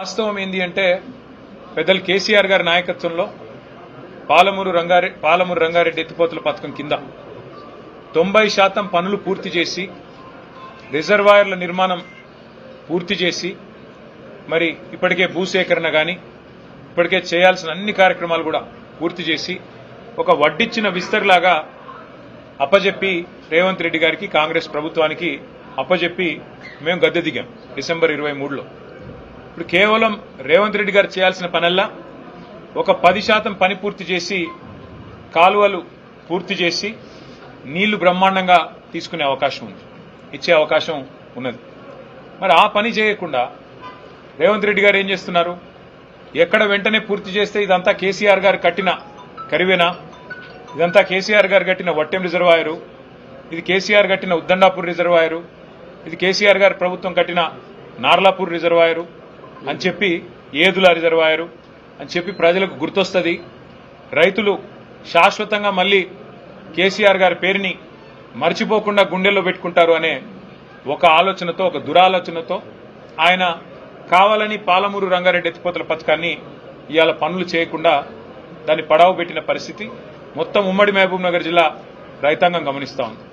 వాస్తవం ఏంది అంటే పెద్దలు కేసీఆర్ గారి నాయకత్వంలో పాలమూరు రంగారెడ్డి ఎత్తిపోతల పథకం కింద 90% పనులు పూర్తి చేసి రిజర్వాయర్ల నిర్మాణం పూర్తి చేసి మరి ఇప్పటికే భూసేకరణ గాని ఇప్పటికే చేయాల్సిన అన్ని కార్యక్రమాలు కూడా పూర్తి చేసి ఒక వడ్డిచ్చిన విస్తర్లాగా అప్పజెప్పి రేవంత్ రెడ్డి గారికి కాంగ్రెస్ ప్రభుత్వానికి అప్పజెప్పి మేము గద్దె దిగాం డిసెంబర్ 23లో. ఇప్పుడు కేవలం రేవంత్ రెడ్డి గారు చేయాల్సిన పనల్లా ఒక 10% పని పూర్తి చేసి కాలువలు పూర్తి చేసి నీళ్లు బ్రహ్మాండంగా తీసుకునే అవకాశం ఉంది, ఇచ్చే అవకాశం ఉన్నది. మరి ఆ పని చేయకుండా రేవంత్ రెడ్డి గారు ఏం చేస్తున్నారు? ఎక్కడ వెంటనే పూర్తి చేస్తే ఇదంతా కేసీఆర్ గారు కట్టిన కరివేనా, ఇదంతా కేసీఆర్ గారు కట్టిన వట్టెం రిజర్వాయరు, ఇది కేసీఆర్ కట్టిన ఉద్దండాపూర్ రిజర్వాయరు, ఇది కేసీఆర్ గారి ప్రభుత్వం కట్టిన నార్లాపూర్ రిజర్వాయరు అని చెప్పి ఏదుల రిజర్వాయరు అని చెప్పి ప్రజలకు గుర్తొస్తుంది. రైతులు శాశ్వతంగా మళ్లీ కేసీఆర్ గారి పేరుని మర్చిపోకుండా గుండెల్లో పెట్టుకుంటారు అనే ఒక ఆలోచనతో, ఒక దురాలోచనతో ఆయన కావాలని పాలమూరు రంగారెడ్డి ఎత్తిపోతల పథకాన్ని ఇవాళ పనులు చేయకుండా దాన్ని పడావు పెట్టిన పరిస్థితి మొత్తం ఉమ్మడి మహబూబ్ నగర్ జిల్లా రైతాంగం గమనిస్తా ఉంది.